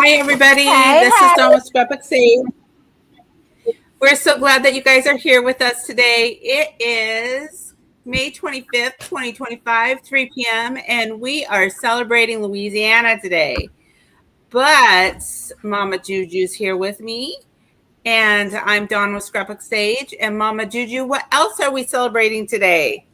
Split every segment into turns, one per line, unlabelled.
Hi, everybody.
Hey,
This is Dawn with Scrapbook Save. We're so glad that you guys are here with us today. It is May 25th, 2025, 3 p.m., and we are celebrating Louisiana today. But Mama Juju's here with me, and I'm Dawn with Scrapbook Sage. And Mama Juju, what else are we celebrating today?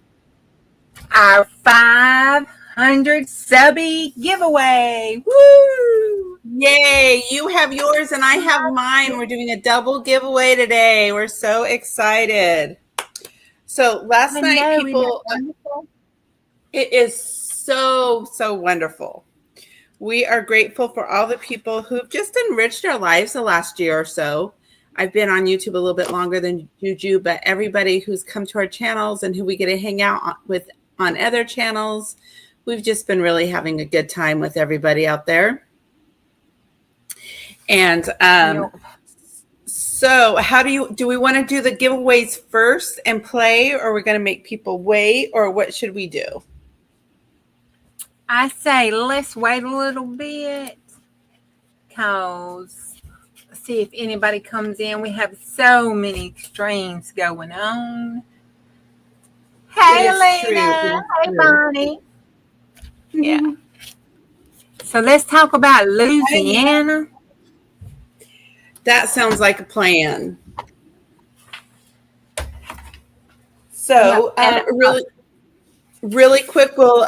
our 500 subby giveaway. Woo!
Yay, you have yours and I have mine. We're doing a double giveaway today. We're so excited. So last night, people, it is so wonderful. We are grateful for all the people who've just enriched our lives the last year or so. I've been on YouTube a little bit longer than Juju, but everybody who's come to our channels and who we get to hang out with on other channels, we've just been really having a good time with everybody out there. And so how do we want to do the giveaways first and play, or we're going to make people wait, or what should we do?
I say let's wait a little bit because see if anybody comes in. We have so many streams going on. Hey, Lena. Hey, Bonnie. Yeah. So let's talk about Louisiana.
That sounds like a plan. So really quick, we'll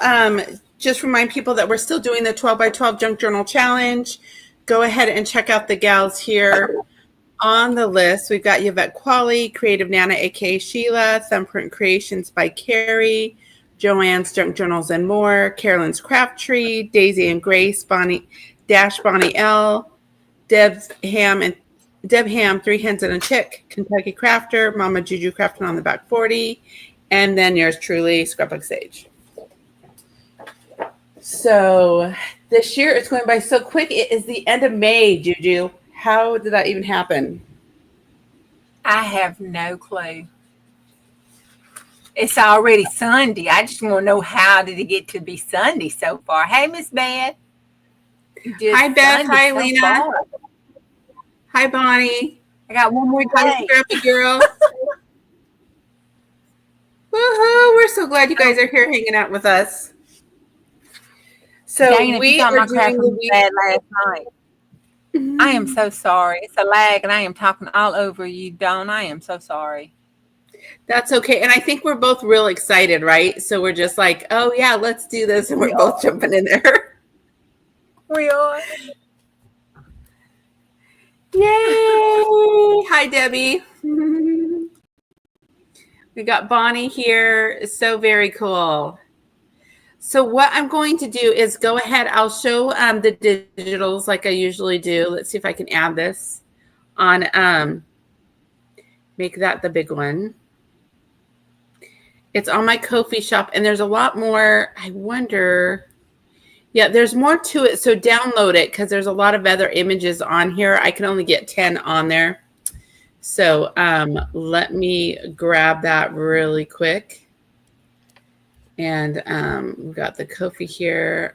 just remind people that we're still doing the 12 by 12 junk journal challenge. Go ahead and check out the gals here on the list. We've got Yvette Qualley, Creative Nana, aka Sheila, Thumbprint Creations by Carrie, Joanne's Junk Journals and More, Carolyn's Craft Tree, Daisy and Grace, Bonnie L, Deb Ham, Three Hens and a Chick, Kentucky Crafter, Mama Juju Crafting on the Back 40, and then yours truly, Scrapbook Sage. So this year it's going by so quick. It is the end of May, Juju. How did that even happen?
I have no clue. It's already Sunday. I just want to know how did it get to be Sunday so far. Hey, Miss Beth.
Hi, Beth. Hi, Lena. Hi, Bonnie.
I got one more day.
Hi, Scrappy girl. Woohoo! We're so glad you guys are here hanging out with us. So we are doing the week
last night. I am so sorry. It's a lag, and I am talking all over you, Dawn. I am so sorry.
That's okay. And I think we're both real excited, right? So we're just like, oh, yeah, let's do this. And we're both jumping in there.
We are.
Yay! Hi, Debbie. We got Bonnie here. It's so very cool. So what I'm going to do is go ahead. I'll show the digitals like I usually do. Let's see if I can add this on, make that the big one. It's on my Ko-fi shop, and there's a lot more. I wonder, yeah, there's more to it. So download it because there's a lot of other images on here. I can only get 10 on there. So let me grab that really quick. And we've got the Ko-fi here.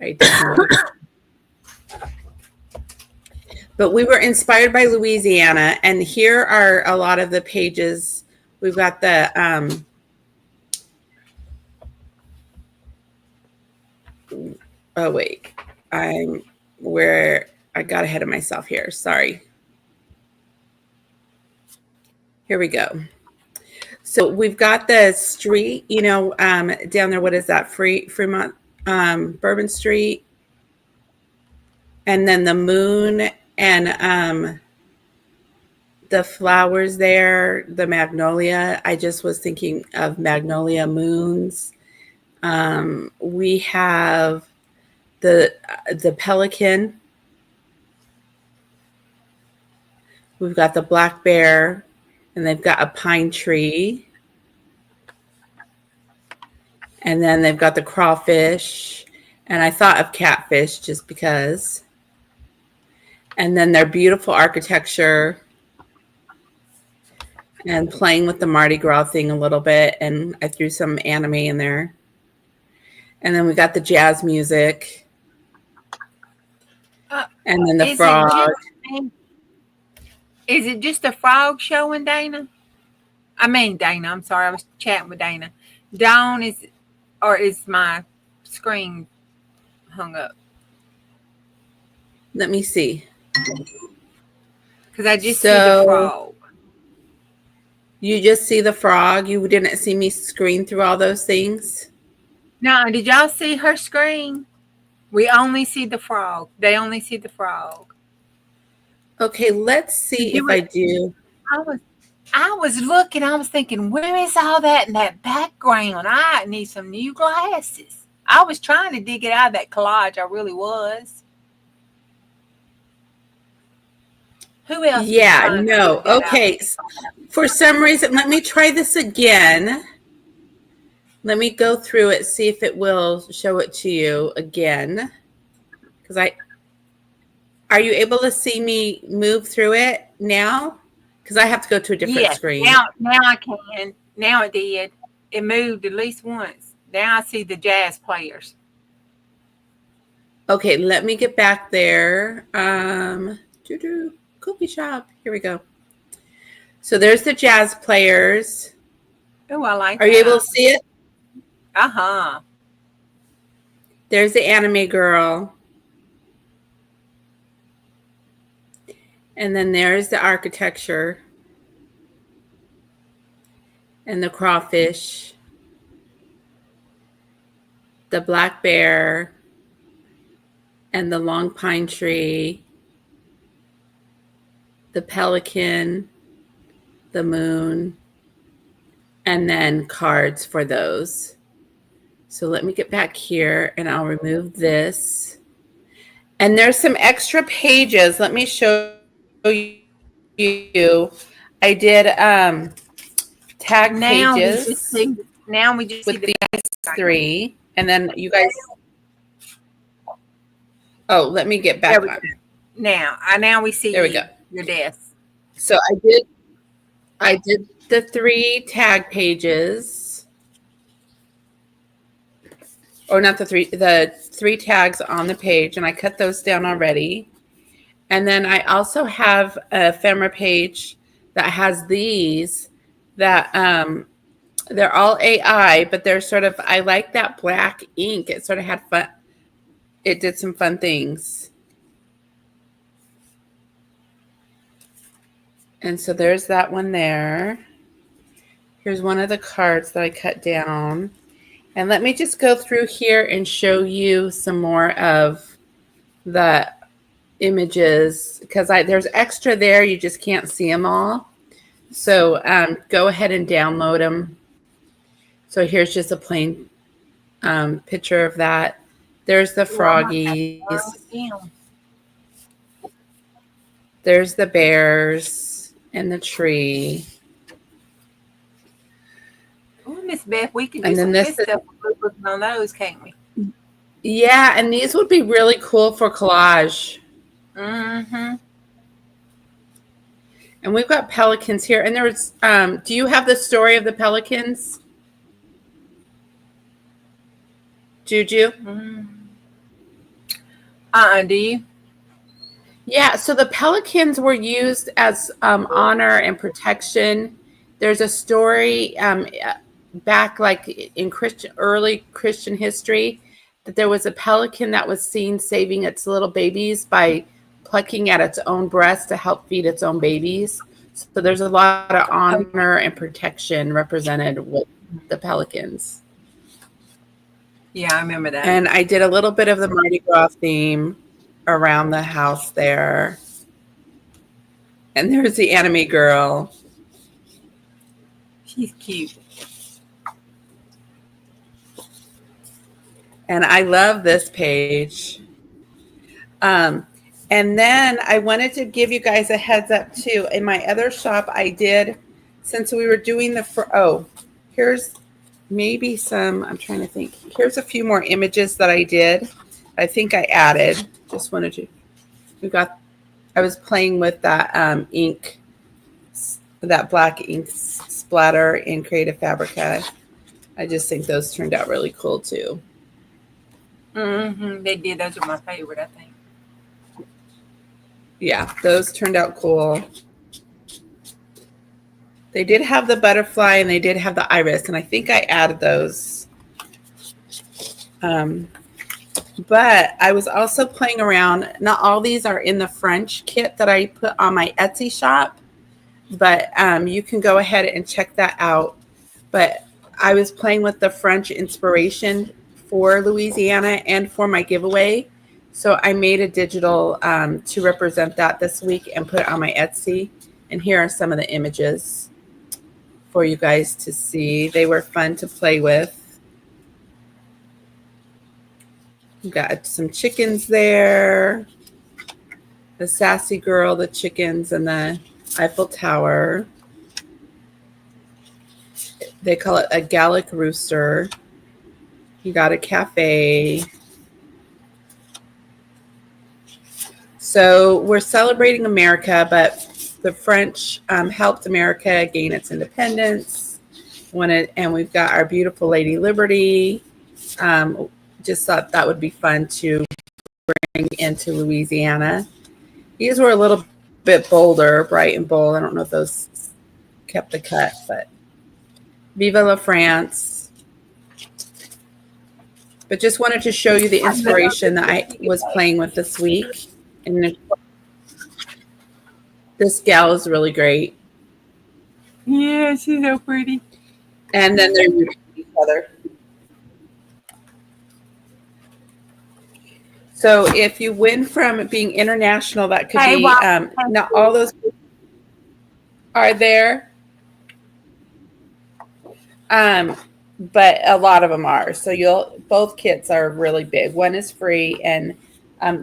But we were inspired by Louisiana, and here are a lot of the pages. We've got the oh wait, I got ahead of myself here. Sorry. Here we go. So we've got the street, down there. What is that? Fremont, Bourbon Street. And then the moon and the flowers there, the magnolia. I just was thinking of magnolia moons. We have the pelican. We've got the black bear. And they've got a pine tree. And then they've got the crawfish. And I thought of catfish just because. And then their beautiful architecture. And playing with the Mardi Gras thing a little bit. And I threw some anime in there. And then we got the jazz music. And then the
Is it
frog.
just, is it just a frog showing, Dana? I mean, Dana, I'm sorry, I was chatting with Dana. Dawn is my screen hung up?
Let me see.
Because I just see the frog.
You just see the frog? You didn't see me screen through all those things?
No, did y'all see her screen? We only see the frog. They only see the frog.
Okay, let's see if I do.
I was looking, I was thinking, where is all that in that background? I need some new glasses. I was trying to dig it out of that collage. I really was. Who else?
Yeah, no. Okay. For some reason, let me try this again. Let me go through it, see if it will show it to you again. Are you able to see me move through it now? Because I have to go to a different screen.
Now I can. Now it did. It moved at least once. Now I see the jazz players.
Okay, let me get back there. Cookie shop. Here we go. So there's the jazz players.
Oh, I like
that. Are you able to see it?
Uh-huh.
There's the anime girl. And then there's the architecture. And the crawfish. The black bear. And the long pine tree. The pelican. The moon. And then cards for those. So let me get back here and I'll remove this. And there's some extra pages. Let me show you. I did tag pages.
Now we just
with these three. And then you guys. Oh, let me get back on.
Now we see
there we go.
Your desk.
So I did the 3 tag pages. Or not the 3 tags on the page, and I cut those down already. And then I also have a ephemera page that has these that they're all AI, but they're sort of, I like that black ink. It sort of had fun. It did some fun things. And so there's that one there. Here's one of the cards that I cut down. And let me just go through here and show you some more of the images because there's extra there. You just can't see them all. So go ahead and download them. So here's just a plain picture of that. There's the froggies. There's the bears and the tree.
Oh, Miss Beth, we can do some good stuff on those, can't we?
Yeah, and these would be really cool for collage.
Mm-hmm.
And we've got pelicans here. And there's, do you have the story of the pelicans? Juju?
Do you?
Yeah, so the pelicans were used as honor and protection. There's a story back like in early Christian history that there was a pelican that was seen saving its little babies by plucking at its own breast to help feed its own babies. So there's a lot of honor and protection represented with the pelicans.
Yeah, I remember that.
And I did a little bit of the Mardi Gras theme around the house there. And there's the anime girl.
She's cute.
And I love this page. And then I wanted to give you guys a heads up too. In my other shop, I did, since we were doing here's maybe some, I'm trying to think. Here's a few more images that I did. I think I added. Just wanted to, I was playing with that ink, that black ink splatter in Creative Fabrica. I just think those turned out really cool too.
Mm-hmm. They did. Those are my favorite, I think.
Yeah, those turned out cool. They did have the butterfly and they did have the iris, and I think I added those. But I was also playing around. Not all these are in the French kit that I put on my Etsy shop, but you can go ahead and check that out. But I was playing with the French inspiration for Louisiana and for my giveaway. So I made a digital to represent that this week and put it on my Etsy. And here are some of the images for you guys to see. They were fun to play with. We got some chickens there. The sassy girl, the chickens, and the Eiffel Tower. They call it a Gallic rooster. You got a cafe. So we're celebrating America, but the French helped America gain its independence. And we've got our beautiful Lady Liberty. Just thought that would be fun to bring into Louisiana. These were a little bit bolder, bright and bold. I don't know if those kept the cut, but Viva la France. But just wanted to show you the inspiration that I was playing with this week. And this gal is really great.
Yeah, she's so pretty.
And then they're using each other. So if you win from being international, that could be not all those are there, but a lot of them are. So both kits are really big. One is free, and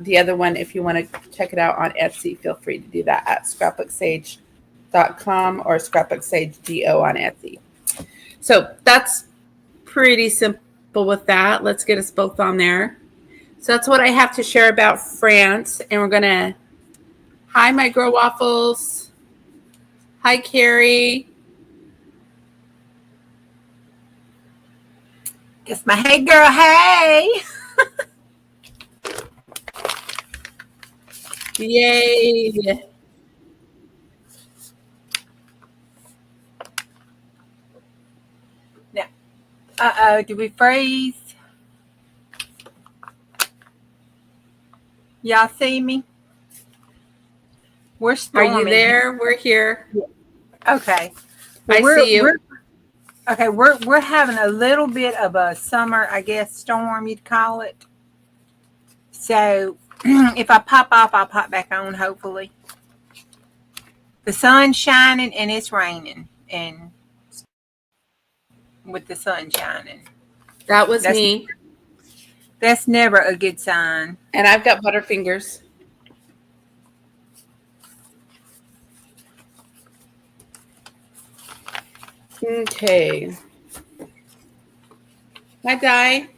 the other one, if you want to check it out on Etsy, feel free to do that at scrapbooksage.com or scrapbooksage.go on Etsy. So that's pretty simple with that. Let's get us both on there. So that's what I have to share about France. And we're going to, hi, my girl Waffles. Hi, Carrie.
It's my hey girl, hey.
Yay.
Now, did we freeze? Y'all see me? We're storming.
Are you there? We're here.
Okay.
I see you.
We're having a little bit of a summer, I guess, storm, you'd call it. So if I pop off, I'll pop back on, hopefully. The sun's shining and it's raining. And with the sun shining.
That was me.
That's never a good sign.
And I've got Butterfingers. Okay. Hi, Di.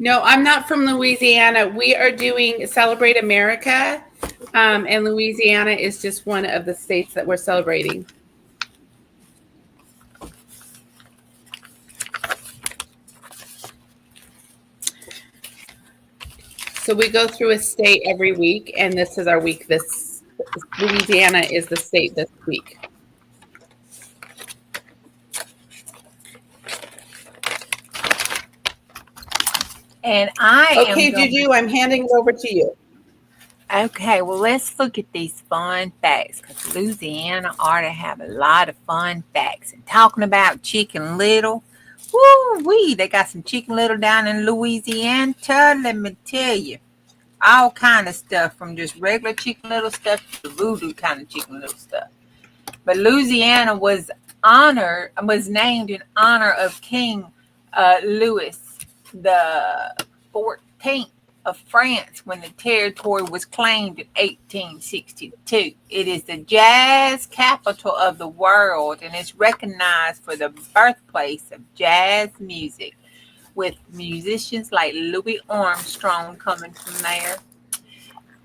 No, I'm not from Louisiana. We are doing Celebrate America, and Louisiana is just one of the states that we're celebrating. So we go through a state every week, and this is our week. Louisiana is the state this week.
And
Okay, Juju, I'm handing it over to you.
Okay, well, let's look at these fun facts, because Louisiana ought to have a lot of fun facts. And talking about Chicken Little, woo-wee, they got some Chicken Little down in Louisiana. Let me tell you, all kind of stuff, from just regular Chicken Little stuff to voodoo kind of Chicken Little stuff. But Louisiana was named in honor of King Louis the 14th of France when the territory was claimed in 1862. It is the jazz capital of the world and is recognized for the birthplace of jazz music, with musicians like Louis Armstrong coming from there.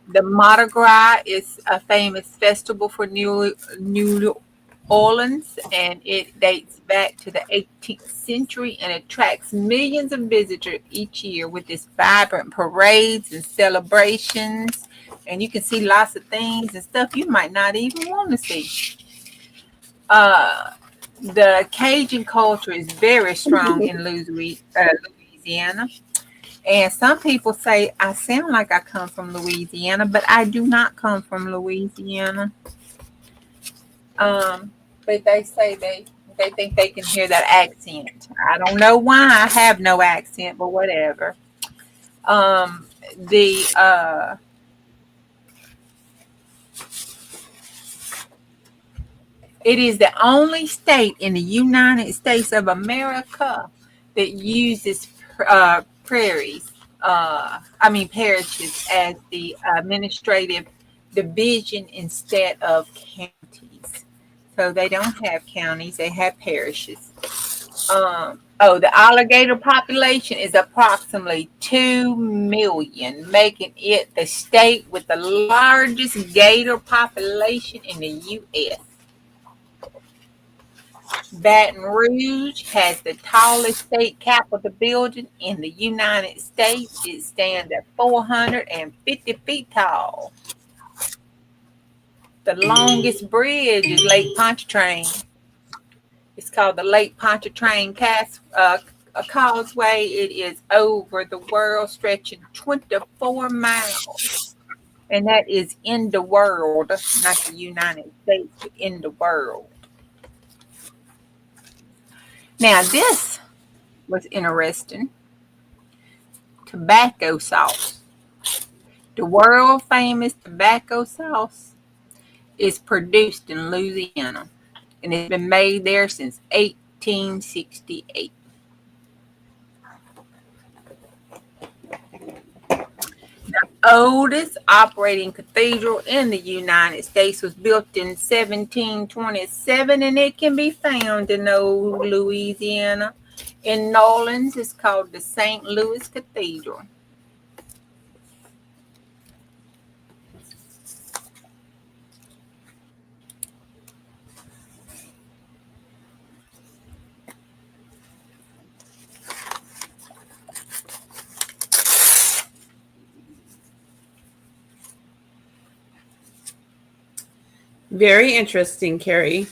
The Mardi Gras is a famous festival for New Orleans, and it dates back to the 18th century and attracts millions of visitors each year with its vibrant parades and celebrations. And you can see lots of things and stuff you might not even want to see. Uh, the Cajun culture is very strong in Louisiana. And some people say I sound like I come from Louisiana, but I do not come from Louisiana. Um, but they say they think they can hear that accent. I don't know why I have no accent, but whatever. Um, the It is the only state in the United States of America that uses parishes as the administrative division instead of counties. So they don't have counties; they have parishes. The alligator population is approximately 2 million, making it the state with the largest gator population in the U.S. Baton Rouge has the tallest state capitol building in the United States. It stands at 450 feet tall. The longest bridge is Lake Pontchartrain. It's called the Lake Pontchartrain Causeway. It is over the world, stretching 24 miles. And that is in the world, not the United States, but in the world. Now, this was interesting. Tobacco sauce. The world famous tobacco sauce is produced in Louisiana, and it's been made there since 1868. The oldest operating cathedral in the United States was built in 1727, and it can be found in old Louisiana. In New Orleans, it's called the St. Louis Cathedral.
Very interesting, Carrie.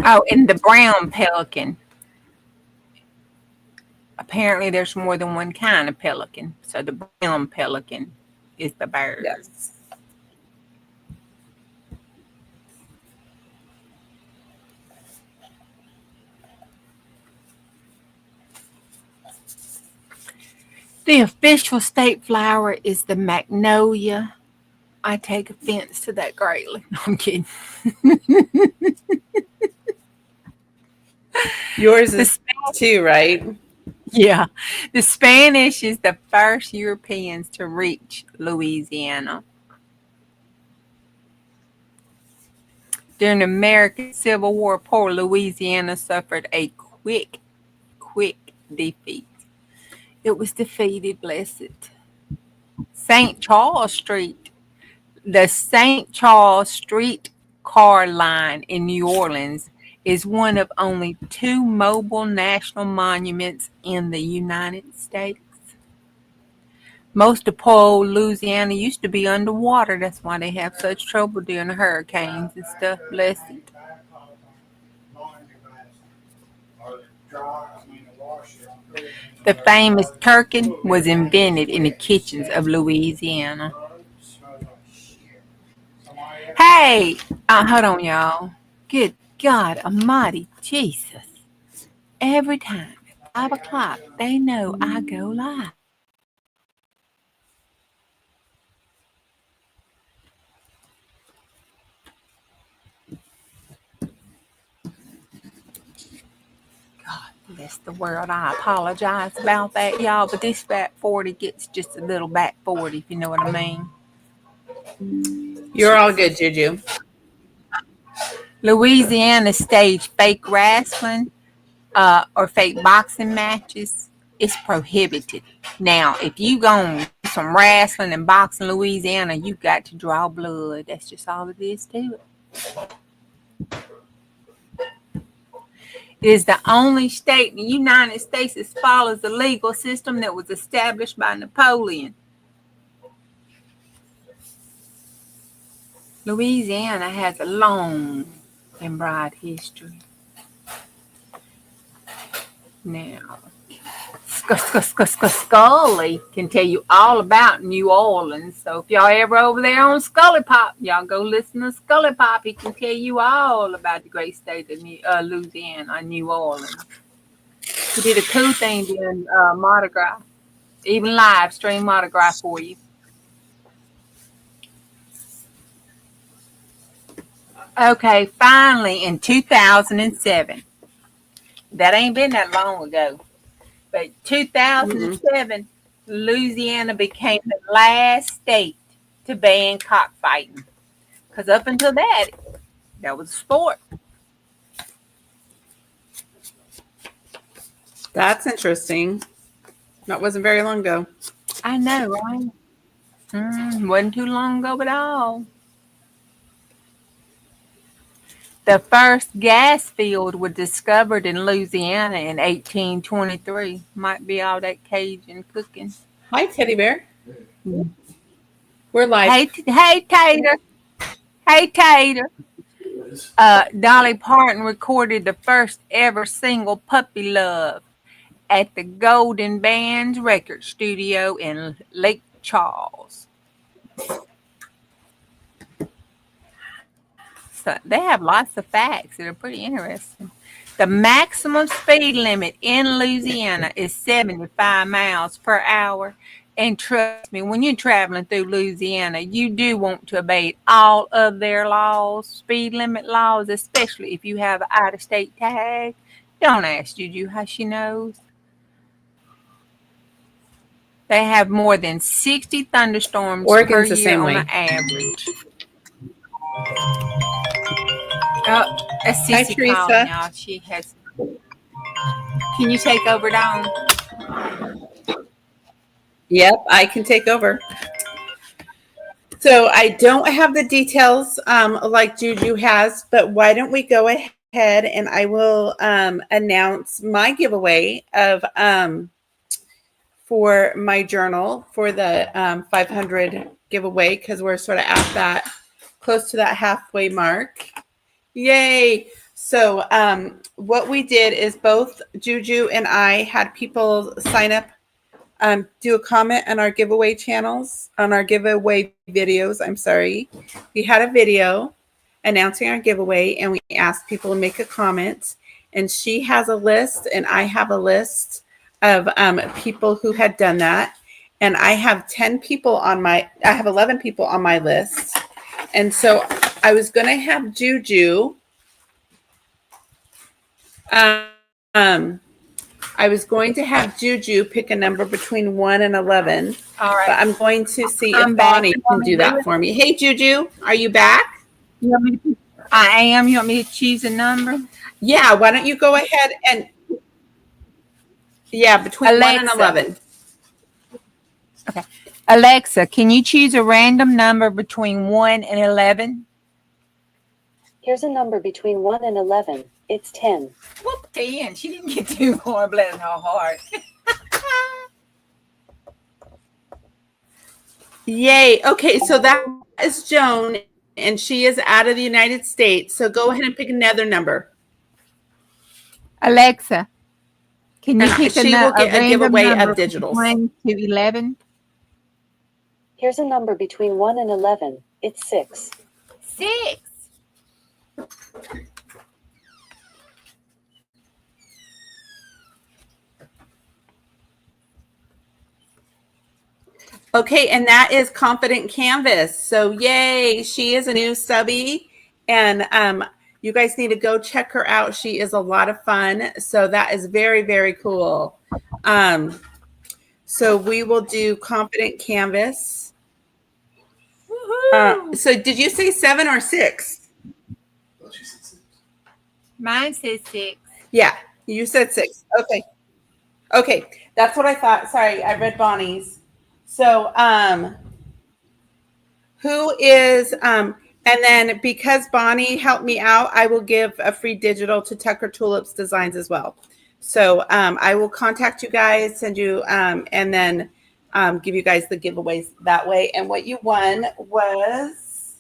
Oh, and the brown pelican. Apparently, there's more than one kind of pelican. So the brown pelican is the bird.
Yes.
The official state flower is the magnolia. I take offense to that greatly. No, I'm kidding.
Yours is too, right?
Yeah. The Spanish is the first Europeans to reach Louisiana. During the American Civil War, poor Louisiana suffered a quick defeat. It was defeated, blessed. St. Charles Street. The St. Charles Street car line in New Orleans is one of only 2 mobile national monuments in the United States. Most of poor old Louisiana used to be underwater. That's why they have such trouble during the hurricanes and stuff. Bless it. The famous gherkin was invented in the kitchens of Louisiana. Hey, hold on, y'all. Good God Almighty, Jesus. Every time at 5 o'clock, they know I go live. God bless the world. I apologize about that, y'all, but this back 40 gets just a little back 40, if you know what I mean.
You're all good, Juju.
Louisiana staged fake wrestling or fake boxing matches. It's prohibited. Now, if you go on some wrestling and boxing in Louisiana, you got to draw blood. That's just all it is to it. It is the only state in the United States that follows the legal system that was established by Napoleon. Louisiana has a long and broad history. Now, Scully can tell you all about New Orleans. So if y'all ever over there on Scully Pop, y'all go listen to Scully Pop. He can tell you all about the great state of Louisiana, New Orleans. He did a cool thing during Mardi Gras, even live stream Mardi Gras for you. Okay, finally in 2007. That ain't been that long ago. But 2007, Louisiana became the last state to ban cockfighting. Because up until that was a sport.
That's interesting. That wasn't very long ago.
I know, right? Wasn't too long ago at all. The first gas field was discovered in Louisiana in 1823. Might be all that Cajun cooking.
Hi, Teddy Bear. We're live.
Hey, Tater. Hey, Tater. Dolly Parton recorded the first ever single, Puppy Love, at the Golden Bands Record Studio in Lake Charles. So they have lots of facts that are pretty interesting. The maximum speed limit in Louisiana is 75 miles per hour. And trust me, when you're traveling through Louisiana, you do want to obey all of their laws, speed limit laws, especially if you have an out-of-state tag. Don't ask Juju how she knows. They have more than 60 thunderstorms
Oregon's
per
the
year
same
on
way.
the average. Oh, that's
Hi,
Cece
Teresa.
calling, y'all. She has. Can you take over, Dawn?
Yep, I can take over. So I don't have the details like Juju has, but why don't we go ahead and I will announce my giveaway of for my journal for the 500 giveaway, because we're sort of at that close to that halfway mark. Yay! So what we did is both Juju and I had people sign up, do a comment on our giveaway channels, on our giveaway videos. I'm sorry. We had a video announcing our giveaway and we asked people to make a comment, and she has a list and I have a list of people who had done that. And I have 11 people on my list. And so I was going to have Juju, pick a number between 1 and 11.
All right.
But I'm going to see if Bonnie can do that for me. Hey, Juju, are you back?
I am. You want me to choose a number?
Yeah, why don't you go ahead and... Yeah, between
Alexa.
1 and 11.
Okay. Alexa, can you choose a random number between 1 and 11?
Here's a number between 1 and 11. It's 10.
Whoop, 10. She didn't get too far, bless her heart.
Yay. Okay, so that is Joan, and she is out of the United States. So go ahead and pick another number.
Alexa, can you pick
she will get a giveaway of digitals.
1 to 11?
Here's a number between 1 and 11. It's 6.
6.
Okay, and that is Confident Canvas. So yay, she is a new subby, and you guys need to go check her out. She is a lot of fun. So that is very, very cool. So we will do Confident Canvas. So did you say 7 or 6?
Mine says 6.
Yeah, you said 6. Okay. Okay, that's what I thought. Sorry, I read Bonnie's. So, who is, and then because Bonnie helped me out, I will give a free digital to Tucker Tulips Designs as well. So I will contact you guys, send you, and then give you guys the giveaways that way. And what you won was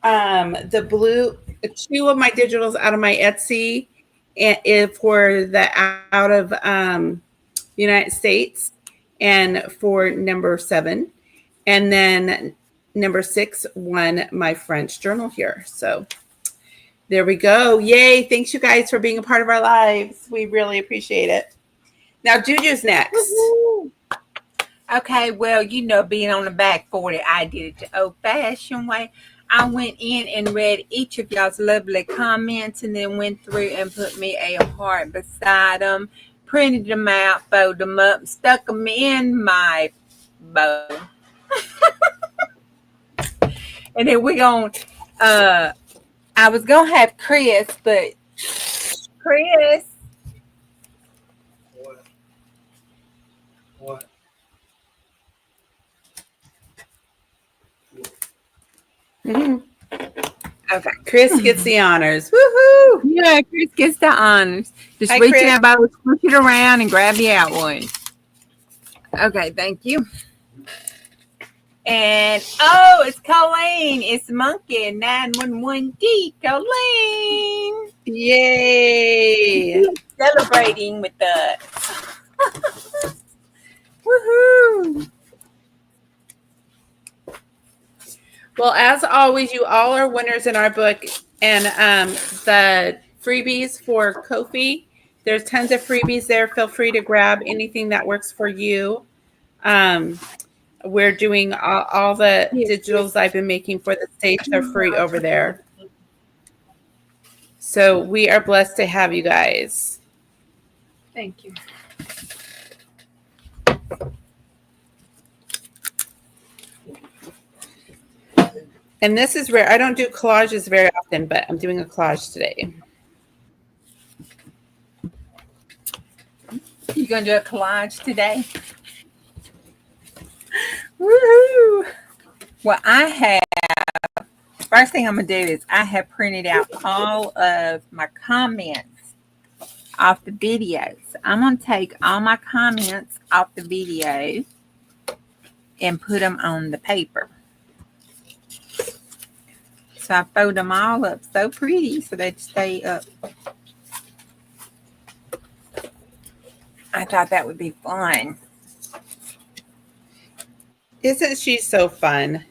the blue, two of my digitals out of my Etsy and for the out of United States, and for number 7. And then number 6 won my French journal here. So there we go. Yay. Thanks, you guys, for being a part of our lives. We really appreciate it. Now, Juju's next.
Woo-hoo. Okay, well, being on the back 40, I did it the old-fashioned way. I went in and read each of y'all's lovely comments and then went through and put me a heart beside them, printed them out, folded them up, stuck them in my bow. And then we're going to, I was going to have Chris, but Chris.
What?
Mm-hmm.
Okay.
Chris gets the honors. Woohoo!
Yeah, Chris gets the honors. Just
Hi,
reach
Chris.
out, about push it around and grab the out one. Okay, thank you. And it's Colleen. It's Monkey 911D. Colleen.
Yay!
Celebrating with us. Woohoo!
Well, as always, you all are winners in our book. And the freebies for Ko-fi, there's tons of freebies there. Feel free to grab anything that works for you. We're doing all the digitals I've been making for the stage. They're free over there. So we are blessed to have you guys.
Thank you.
And this is rare. I don't do collages very often, but I'm doing a collage today.
You gonna do a collage today? Woohoo! Well, I have, first thing I'm gonna do is I have printed out all of my comments off the videos. I'm gonna take all my comments off the video and put them on the paper. So I fold them all up so pretty so they stay up. I thought that would be fun.
Isn't she so fun?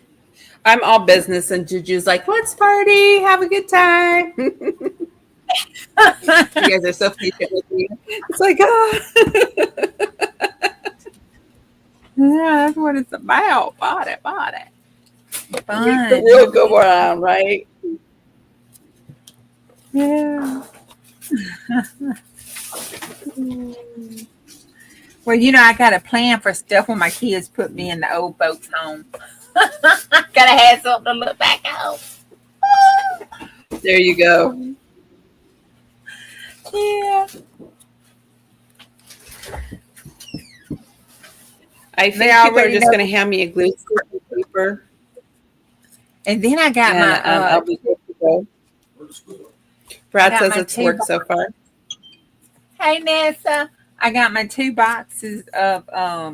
I'm all business and Juju's like, let's party, have a good time. You guys are so patient with me. It's like,
Yeah, that's what it's about. Bought it. Fun.
Make the world go around, right?
Yeah. Well, I got a plan for stuff when my kids put me in the old folks' home. Gotta have something to look back on.
There you go.
Yeah.
I think people are just going to hand me a glue stick and paper.
And then I got
And
my.
I'll be good to go. Brad says it's worked so far.
Hey, Nessa. I got my 2 boxes of. I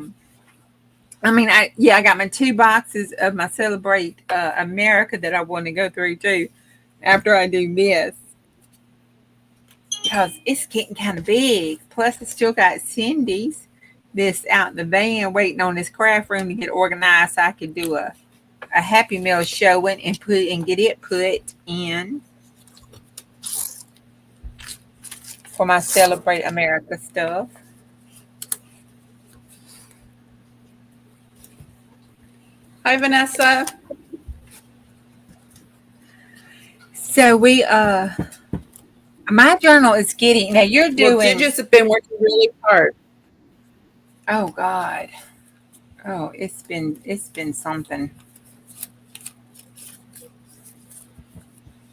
got my 2 boxes of my Celebrate America that I want to go through too after I do this. Because it's getting kind of big. Plus, I still got Cindy's this out in the van waiting on this craft room to get organized so I could do a Happy Meal showing and get it put in for my Celebrate America stuff.
Hi, Vanessa.
So we my journal is getting now you're doing
Well, Juju's have been working really hard.
Oh God. Oh, it's been something.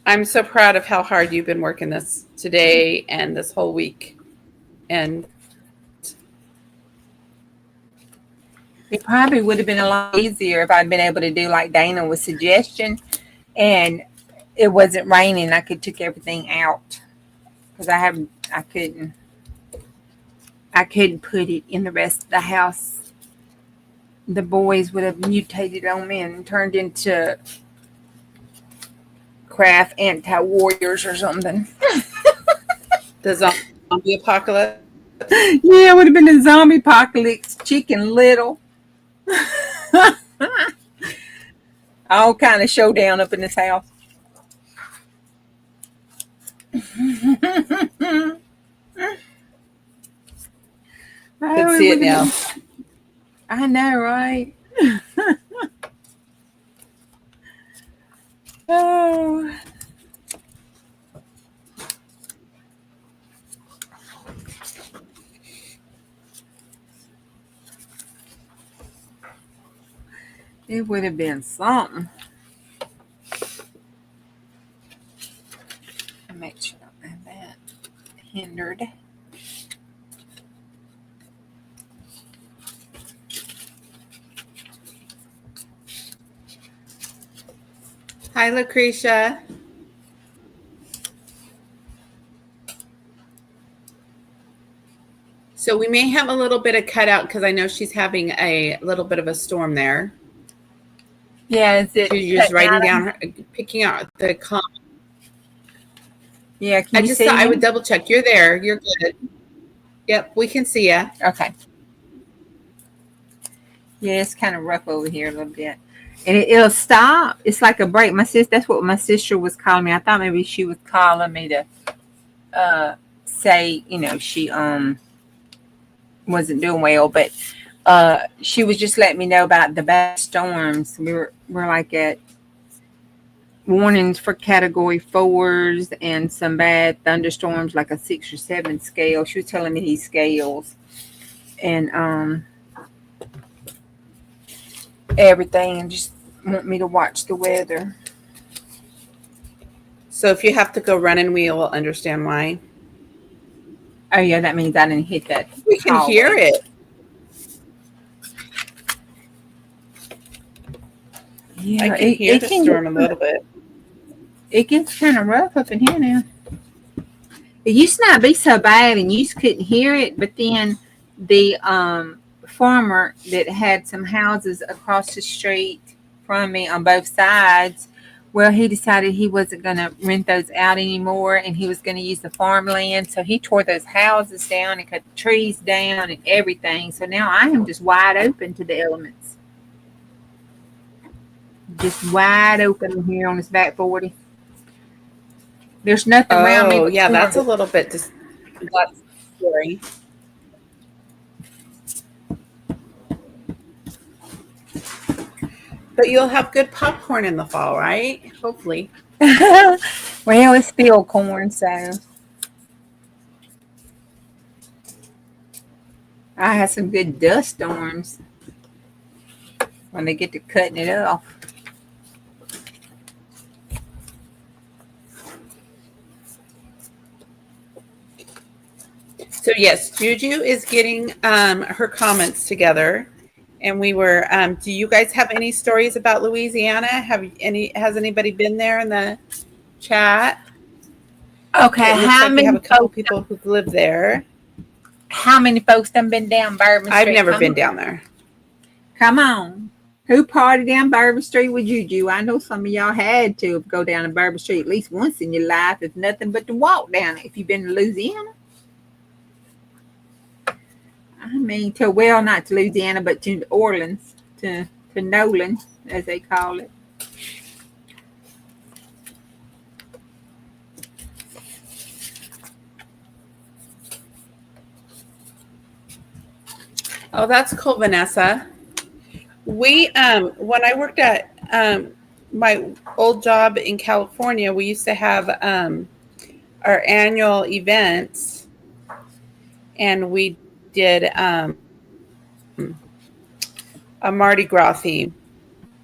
I'm so proud of how hard you've been working this today and this whole week. And
It probably would have been a lot easier if I'd been able to do like Dana was suggestion, and it wasn't raining. I could took everything out because I couldn't put it in the rest of the house. The boys would have mutated on me and turned into craft anti-warriors or something.
The zombie apocalypse.
Yeah, it would have been a zombie apocalypse, Chicken Little. All kind of showdown up in this house.
Could see it now.
I know, right? Oh. It would have been something. Make sure I don't have that hindered.
Hi, Lucretia. So we may have a little bit of cutout because I know she's having a little bit of a storm there.
Yeah, is it?
You're just writing down, picking out the comment.
Yeah, can
I
you
just
see
thought I
me?
would double check. You're there. You're good. Yep, we can see you.
Okay. Yeah, it's kind of rough over here a little bit. And it'll stop. It's like a break. That's what my sister was calling me. I thought maybe she was calling me to say, she wasn't doing well, but she was just letting me know about the bad storms. We're like at warnings for category 4s and some bad thunderstorms, like a 6 or 7 scale. She was telling me these scales and everything, and just want me to watch the weather.
So if you have to go running, we will understand why.
Oh yeah, that means I didn't hit that.
We can hear it.
Yeah,
I can hear the storm a little bit.
It gets kind of rough up in here now. It used to not be so bad, and you just couldn't hear it. But then the farmer that had some houses across the street from me on both sides, well, he decided he wasn't going to rent those out anymore, and he was going to use the farmland. So he tore those houses down and cut the trees down and everything. So now I am just wide open to the elements. Just wide open here on this back 40. There's nothing around me.
Oh, yeah, that's a little bit that's scary. But you'll have good popcorn in the fall, right? Hopefully.
Well, it's still corn, so I had some good dust storms when they get to cutting it off.
So yes, Juju is getting her comments together, and we were. Do you guys have any stories about Louisiana? Has anybody been there in the chat?
Okay,
We have a couple people who've lived there.
How many folks have been down Bourbon Street?
I've never been down there.
Come on. Who partied down Bourbon Street with Juju? I know some of y'all had to go down to Bourbon Street at least once in your life, if nothing but to walk down it. If you've been to Louisiana. I mean, not to Louisiana, but to Orleans, to Nolan, as they call it.
Oh, that's cool, Vanessa. We when I worked at my old job in California, we used to have our annual events, and we did a Mardi Gras theme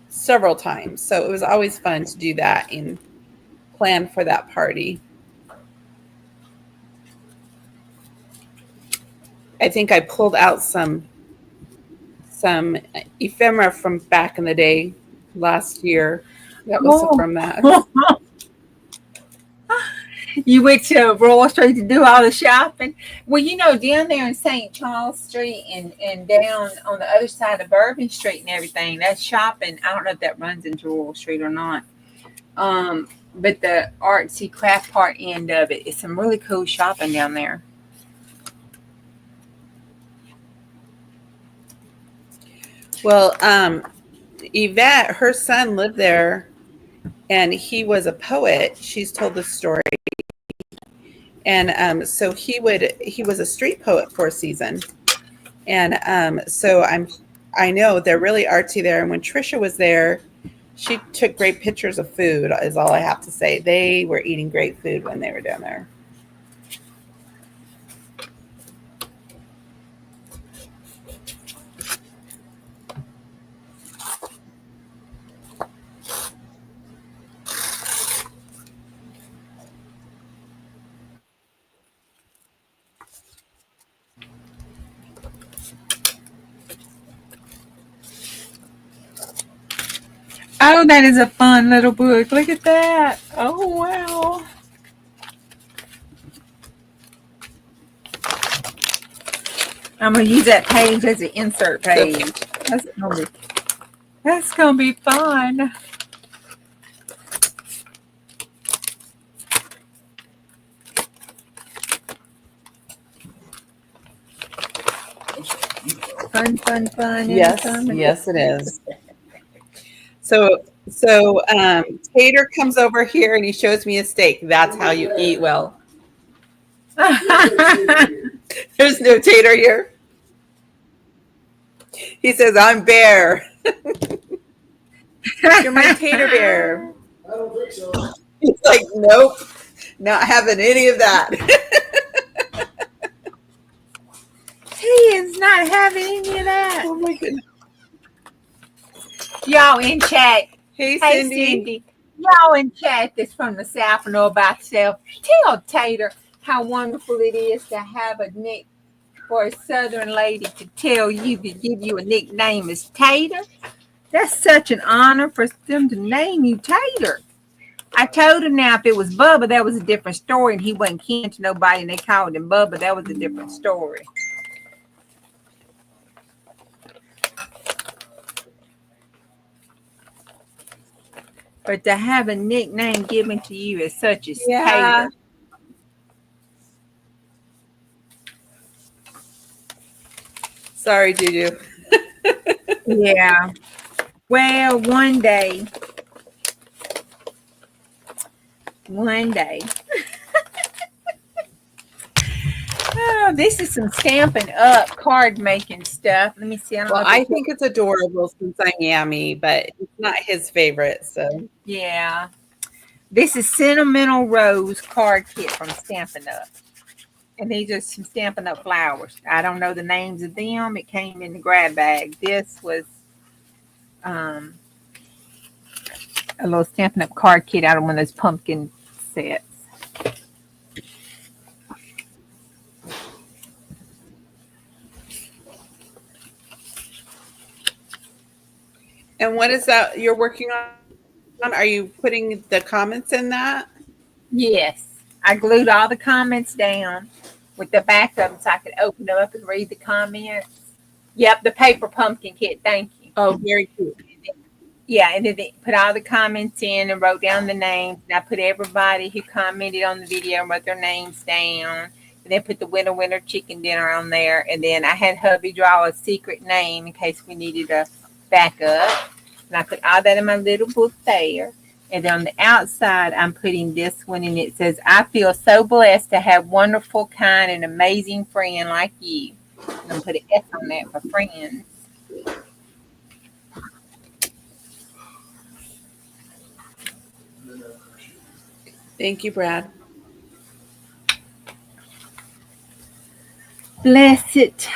several times. So it was always fun to do that and plan for that party. I think I pulled out some some ephemera from back in the day last year. That was
Oh.
from that.
You went to Royal Street to do all the shopping. Well, you know, down there in St. Charles Street and down on the other side of Bourbon Street and everything, that's shopping. I don't know if that runs into Royal Street or not. But the artsy craft part end of it is some really cool shopping down there.
Well, Yvette, her son lived there, and he was a poet. She's told the story. And so he was a street poet for a season. And so I know they're really artsy there. And when Trisha was there, she took great pictures of food, is all I have to say. They were eating great food when they were down there.
Oh, that is a fun little book. Look at that. Oh, wow. I'm going to use that page as an insert page. That's gonna be fun. Fun.
Yes, yes, it is. So Tater comes over here and he shows me a steak. That's how you eat well. There's no Tater here. He says, I'm Bear. You're my Tater Bear.
I don't think so.
He's like, nope, not having any of that.
He is not having any of that.
Oh my goodness.
Y'all in chat.
Hey,
Hey,
Cindy.
Cindy. Y'all in chat that's from the South know about yourself. Tell Tater how wonderful it is to have a nick for a Southern lady to tell you to give you a nickname as Tater. That's such an honor for them to name you Tater. I told him now if it was Bubba, that was a different story, and he wasn't kin to nobody, and they called him Bubba. That was a different story. But to have a nickname given to you as such as
Yeah.
Tater.
Sorry, Juju.
Yeah. Well, one day. Oh, this is some Stampin' Up card making stuff. Let me see. I don't know
Well,
if
I think it's adorable since I'm Yami, but it's not his favorite. So
yeah. This is Sentimental Rose card kit from Stampin' Up. And these are some Stampin' Up flowers. I don't know the names of them. It came in the grab bag. This was a little Stampin' Up card kit out of one of those pumpkin sets.
and what is that you're working on? Are you putting the comments in that?
Yes. I glued all the comments down with the back of them so I could open them up and read the comments. Yep, the paper pumpkin kit. Thank you.
Oh, very cute.
Yeah, and then they put all the comments in and wrote down the names. And I put everybody who commented on the video and wrote their names down. And then put the winner chicken dinner on there. And then I had hubby draw a secret name in case we needed a backup. And I put all that in my little book there. And then on the outside, I'm putting this one, and it says, I feel so blessed to have wonderful, kind, and amazing friend like you. And I'm going to put an S on that for friends.
Thank you, Brad.
Bless it.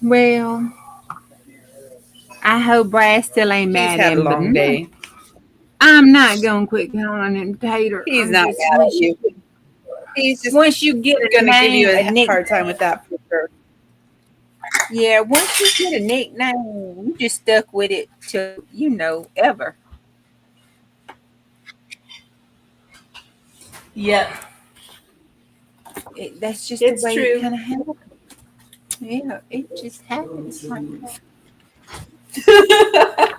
Well, I hope Brad still ain't
He's
mad
had
at
a
him.
long day.
I'm not going to quit calling him Tater.
He's
I'm
not
just-
mad at you. He's just
Once you get a
going to give you
name,
a hard
nickname,
time with that for sure.
Yeah, once you get a nickname, you just stuck with it till ever.
Yep,
That's just the
it's
way it
true.
kind of happens. Yeah, it just happens like that.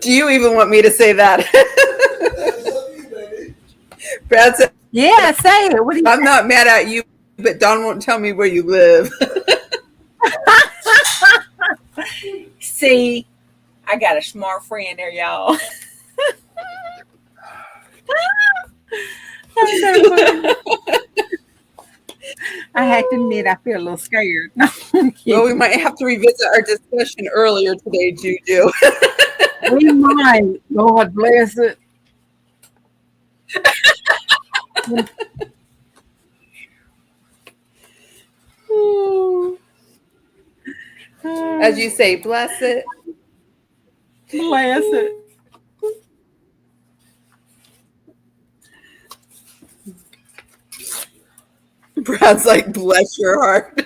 Do you even want me to say that? Brad said,
Yeah, say it. What do you
I'm not mad at you, but Don won't tell me where you live.
see? I got a smart friend there, y'all. That's so funny. I had to admit, I feel a little scared. No, I'm
Well, we
kidding.
might have to revisit our discussion earlier today, Juju.
We might. Lord bless it.
As you say, bless it.
Bless it.
Brad's like, bless your heart.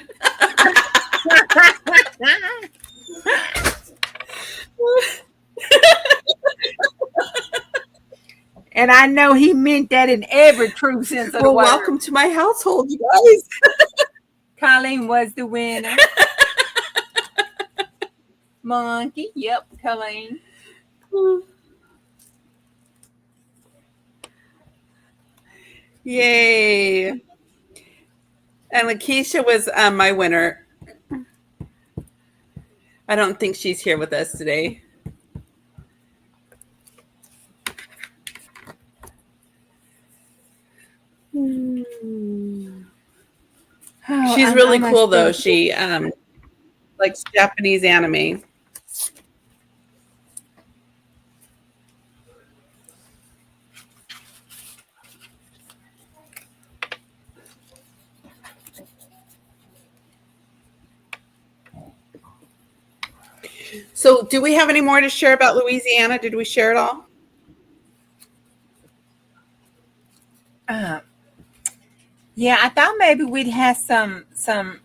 And I know he meant that in every true sense of the
Well,
word.
welcome to my household, you guys.
Colleen was the winner. Monkey. Yep, Colleen.
Yay. And Lakeisha was my winner. I don't think she's here with us today.
Oh,
She's really
almost
cool, though.
finished.
She likes Japanese anime. So, do we have any more to share about Louisiana? Did we share it all?
Yeah, I thought maybe we'd have some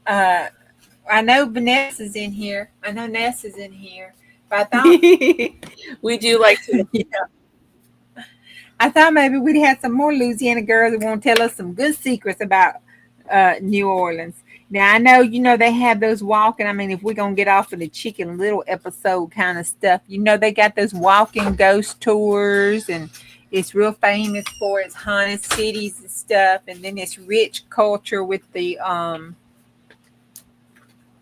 I know Vanessa's in here. I know Nessa's in here. But I thought
We do like to.
yeah. I thought maybe we'd have some more Louisiana girls that want to tell us some good secrets about New Orleans. Now I know, they have those walking. I mean, if we're gonna get off of the Chicken Little episode kind of stuff, they got those walking ghost tours, and it's real famous for its haunted cities and stuff, and then it's rich culture with the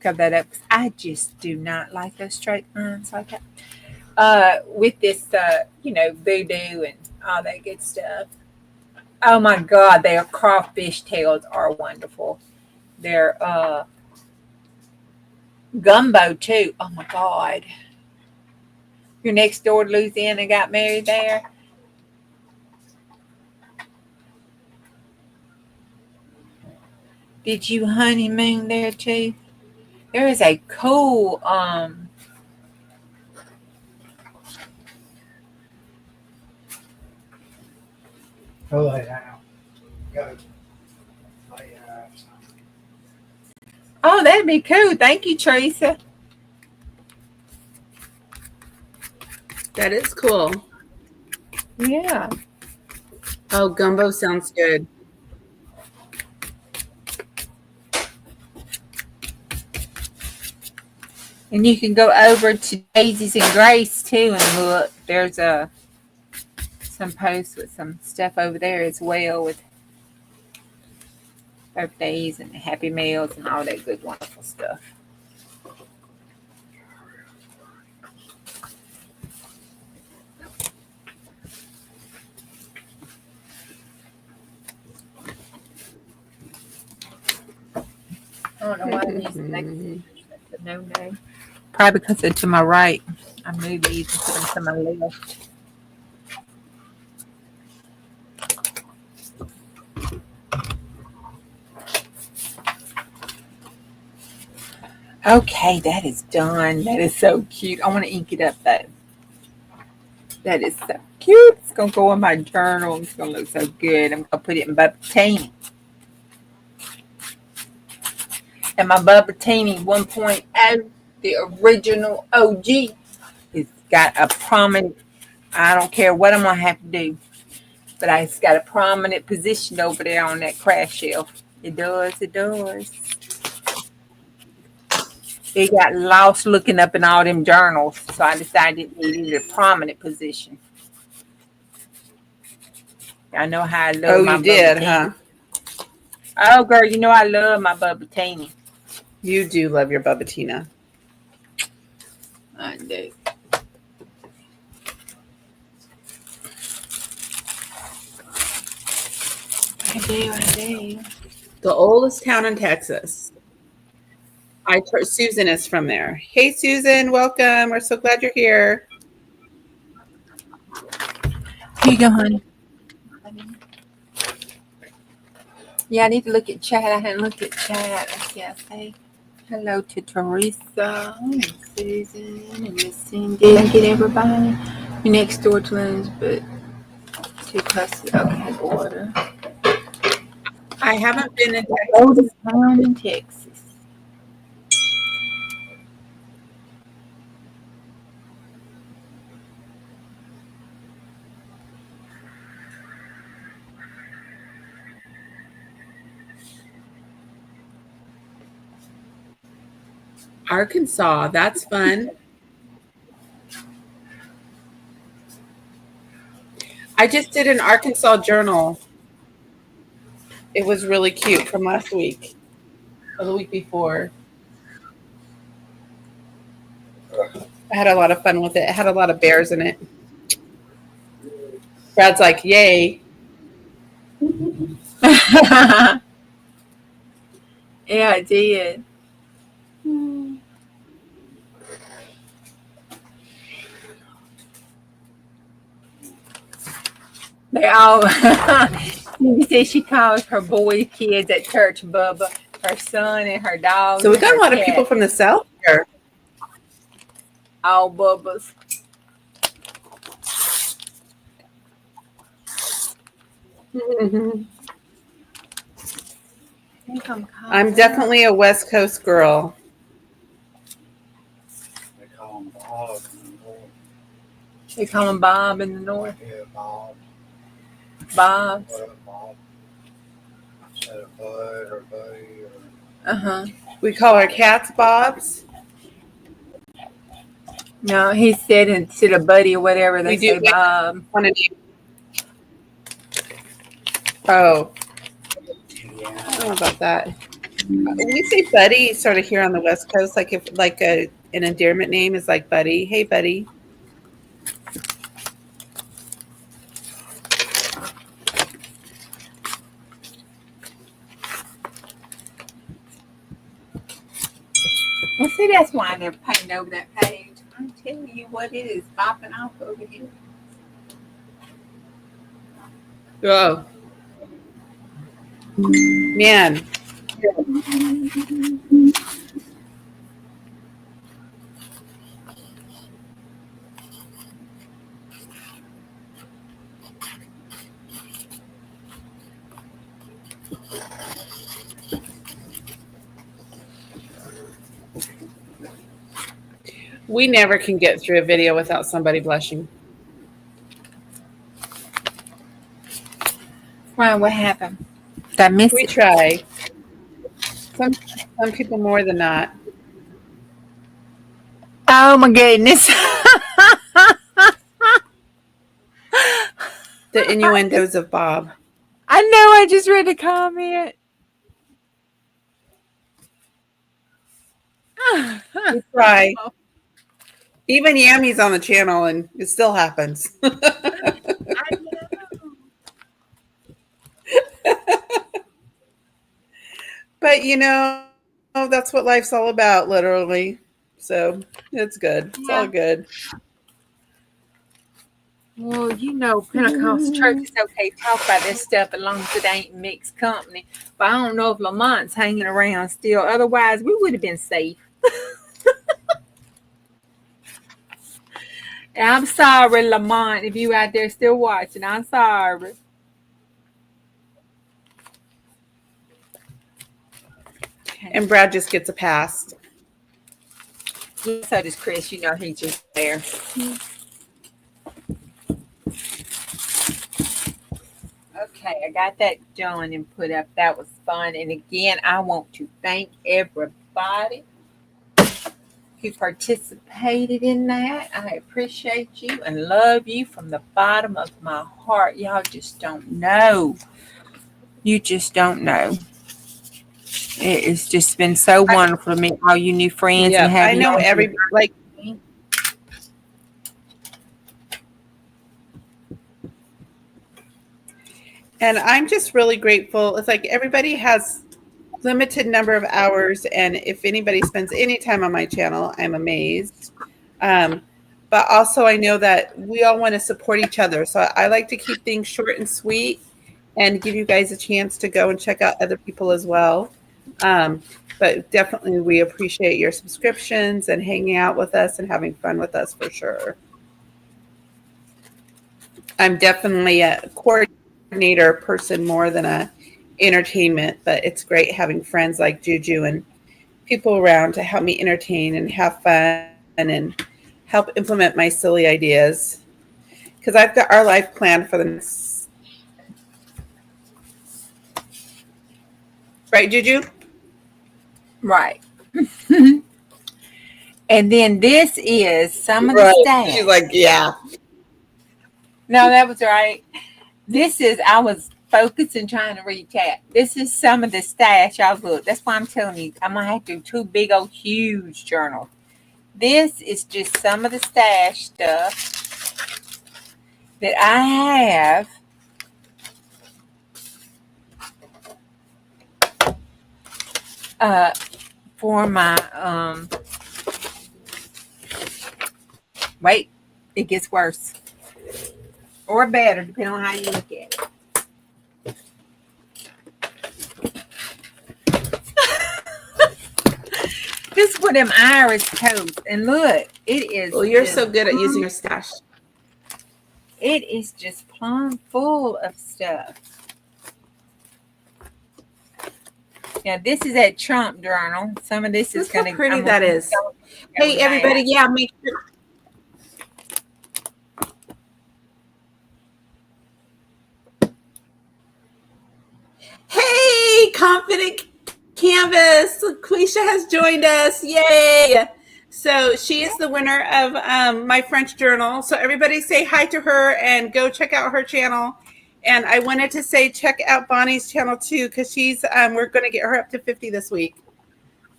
cover that up. I just do not like those straight lines like that. With this voodoo and all that good stuff. Oh my god, their crawfish tails are wonderful. Their gumbo too. Oh my god. Your next door to Louisiana got married there. Did you honeymoon there too? There is a cool
Go lay down. Go lay down.
oh, that'd be cool. Thank you, Teresa.
That is cool.
Yeah.
Oh, gumbo sounds good.
And you can go over to Daisy's and Grace too and look. There's some posts with some stuff over there as well with birthdays and happy meals and all that good wonderful stuff. I don't know why I'm using that. No. Probably because they're to my right. I moved these and put them to my left. Okay, that is done. That is so cute. I want to ink it up though. That is so cute. It's gonna go in my journal. It's gonna look so good. I'm gonna put it in Bubba Taney. And my Bubbatini 1.0, the original OG, it's got a prominent, I don't care what I'm going to have to do, but it's got a prominent position over there on that craft shelf. It does. It got lost looking up in all them journals, so I decided it needed a prominent position. I know how I love my
you did,
Bubbatini.
huh?
Oh, girl, you know I love my Bubbatini.
You do love your Bubbatina.
I do. I do.
The oldest town in Texas. Susan is from there. Hey, Susan, welcome. We're so glad you're here.
Here you go, honey. Yeah, I need to look at chat. I hadn't looked at chat. Let's see, I say hello to Teresa and Susan and Miss Cindy. Did I get everybody? You're next door to Elizabeth. Two classes. Okay, order.
I haven't been in Texas.
Oldest town in Texas.
Arkansas. That's fun. I just did an Arkansas journal. It was really cute from last week or the week before. I had a lot of fun with it. It had a lot of bears in it. Brad's like, yay.
Yeah, I did. They all. You see, she calls her boy kids at church Bubba, her son and her dog.
So we got a lot of people from the South here.
All Bubbas.
Mm-hmm. I'm definitely a West Coast girl.
They call him Bob in the north.
They call him Bob in the north.
Yeah, Bob.
Bob.
Bob. Instead of Bud or Buddy or.
We call our cats Bobs.
No, he said instead of Buddy or whatever, they say Bob.
Oh. I don't know about that. We say Buddy sort of here on the West Coast, like if like an endearment name is like Buddy. Hey, Buddy.
Well, see, that's why I never painted over that page. I'm telling you what it is popping off over here.
Oh. Man. We never can get through a video without somebody blushing.
Why? What happened? Did I miss
We
it?
try. Some people more than not.
Oh my goodness.
The innuendos of Bob.
I know, I just read the comment.
We try. Even Yammy's on the channel and it still happens.
I know.
But you know, that's what life's all about, literally. So it's good. It's all good.
Well, you know, Pentecostal church is okay to talk about this stuff as long as it ain't mixed company. But I don't know if Lamont's hanging around still. Otherwise, we would have been safe. And I'm sorry, Lamont, if you out there still watching. I'm sorry.
And Brad just gets a pass.
Yeah, so does Chris. You know, he's just there. Okay, I got that done and put up. That was fun. And again, I want to thank everybody who participated in that. I appreciate you and love you from the bottom of my heart. Y'all just don't know. You just don't know. It's just been so wonderful to meet all you new friends and have
I know
y'all.
And I'm just really grateful. It's like everybody has limited number of hours, and if anybody spends any time on my channel, I'm amazed. But also I know that we all want to support each other. So I like to keep things short and sweet and give you guys a chance to go and check out other people as well. But definitely we appreciate your subscriptions and hanging out with us and having fun with us for sure. I'm definitely a coordinator person more than a entertainment, but it's great having friends like Juju and people around to help me entertain and have fun and help implement my silly ideas, because I've got our life planned for the next. Right, Juju?
Right. And then this is some of the stats.
She's like, yeah.
No, that was right. This is, I was focusing trying to read chat. This is some of the stash. Y'all look. That's why I'm telling you, I'm going to have to do 2 big old huge journals. This is just some of the stash stuff that I have for my, wait, it gets worse. Or better, depending on how you look at it. This is for them Irish coats. And look, it is.
Well, you're so good at using your stash.
It is just plumb full of stuff. Now, this is that Trump journal. Some of this is
Look how
going to.
pretty that is. Hey, everybody. Yeah, make sure. Hey, Confident Canvas. Quisha has joined us. Yay. So she is the winner of my French journal. So everybody say hi to her and go check out her channel. And I wanted to say check out Bonnie's channel too, because she's we're going to get her up to 50 this week.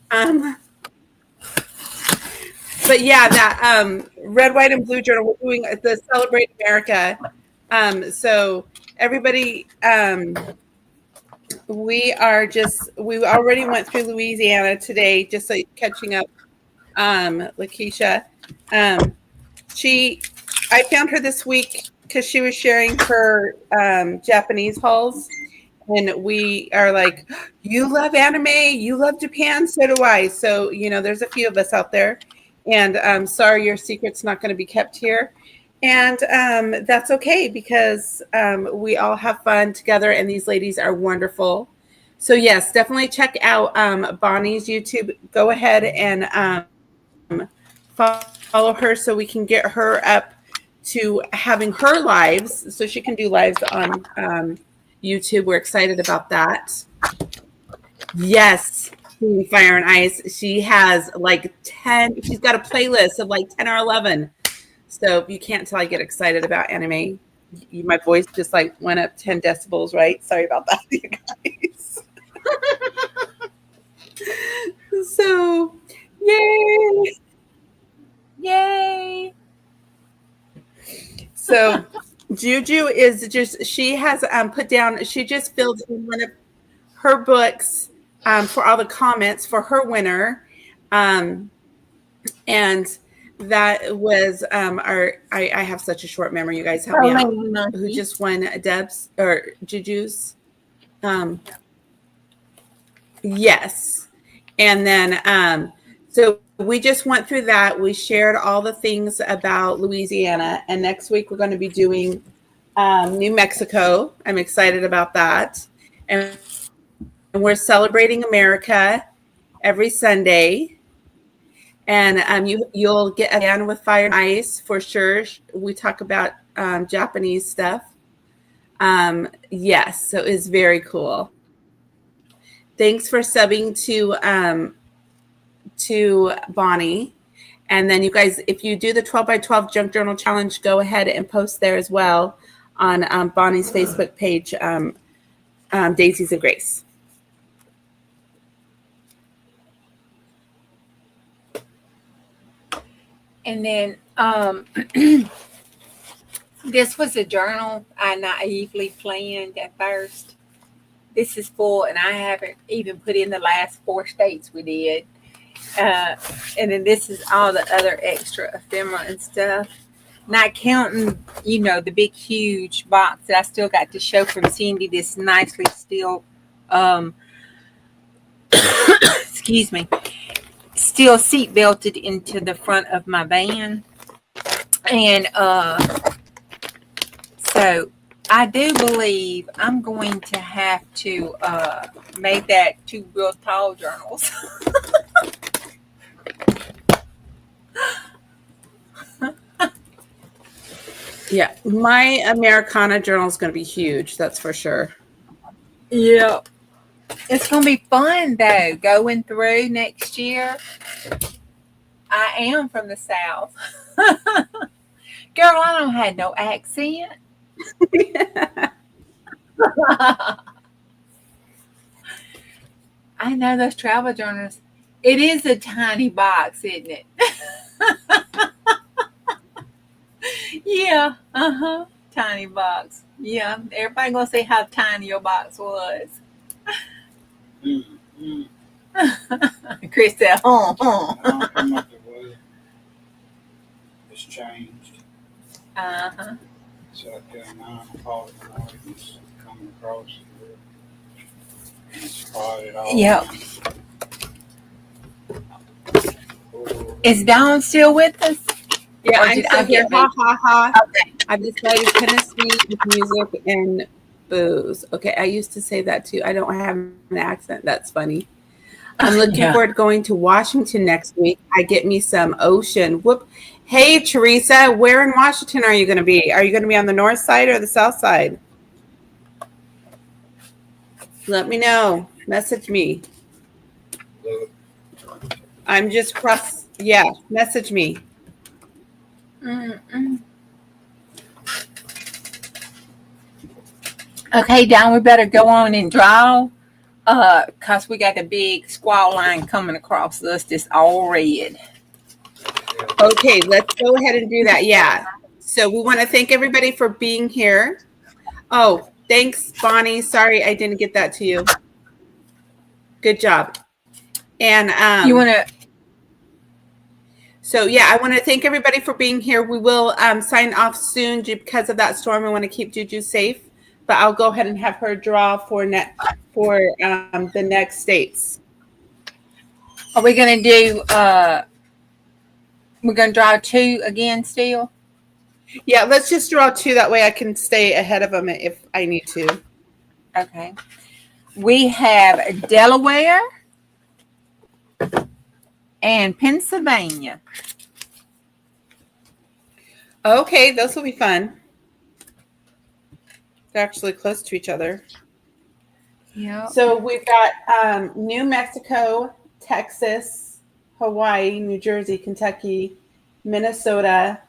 But yeah, that red, white, and blue journal, we're doing the Celebrate America. So everybody, we already went through Louisiana today, just like catching up. Lakeisha, I found her this week because she was sharing her Japanese hauls, and we are like, you love anime, you love Japan, so do I. So there's a few of us out there, and sorry, your secret's not going to be kept here. And that's okay, because we all have fun together, and these ladies are wonderful. So yes, definitely check out Bonnie's YouTube. Go ahead and follow her so we can get her up to having her lives, so she can do lives on YouTube. We're excited about that. Yes, Fire and Ice. She has like 10. She's got a playlist of like 10 or 11. So you can't tell I get excited about anime. My voice just like went up 10 decibels, right? Sorry about that, you guys. So, yay!
Yay!
So, Juju is just, she has put down, she just filled in one of her books for all the comments for her winner. And that was I have such a short memory. You guys help me out. Who just won Deb's or Juju's? Yes. And then so we just went through that. We shared all the things about Louisiana, and next week we're going to be doing New Mexico. I'm excited about that. And we're celebrating America. every Sunday. And you'll get a pan with fire and ice for sure. We talk about Japanese stuff. Yes, so it's very cool. Thanks for subbing to Bonnie. And then you guys, if you do the 12 by 12 junk journal challenge, go ahead and post there as well on Bonnie's Facebook page, Daisies of Grace.
And then this was a journal I naively planned at first. This is full, and I haven't even put in the last 4 states we did. And then this is all the other extra ephemera and stuff. Not counting, the big, huge box that I still got to show from Cindy. This nicely still, excuse me, still seat belted into the front of my van. And so I do believe I'm going to have to make that 2 real tall journals.
Yeah, my Americana journal is going to be huge. That's for sure.
Yeah. It's going to be fun, though, going through next year. I am from the South. Girl, I don't have no accent. I know those travel journals. It is a tiny box, isn't it? Yeah. Tiny box. Yeah. Everybody going to say how tiny your box was. Chris said,
I don't know how much it was. It's changed. So I got 9 o'clock in the morning. It's coming across here. And it's spotted all.
Yep. Is Dawn still with us?
Yeah,
Or
I'm
did
still
I
here.
get
Ha ha ha.
Okay.
I've decided Tennessee with music and booze. Okay, I used to say that too. I don't have an accent. That's funny. I'm looking forward to going to Washington next week. I get me some ocean. Whoop. Hey, Teresa, where in Washington are you going to be? Are you going to be on the north side or the south side? Let me know. Message me. I'm just cross. Yeah, message me.
Okay, Dawn, we better go on and draw. Because we got a big squall line coming across us that's all red.
Okay, let's go ahead and do that. Yeah. So we want to thank everybody for being here. Oh, thanks, Bonnie. Sorry I didn't get that to you. Good job. And
You want to?
so yeah, I want to thank everybody for being here. We will sign off soon because of that storm. I want to keep Juju safe, but I'll go ahead and have her draw for the next states.
Are we going to do? We're going to draw 2 again still.
Yeah, let's just draw 2. That way I can stay ahead of them if I need to.
Okay. We have Delaware and Pennsylvania.
Okay, those will be fun. They're actually close to each other.
Yeah.
So we've got New Mexico, Texas, Hawaii, New Jersey, Kentucky, Minnesota,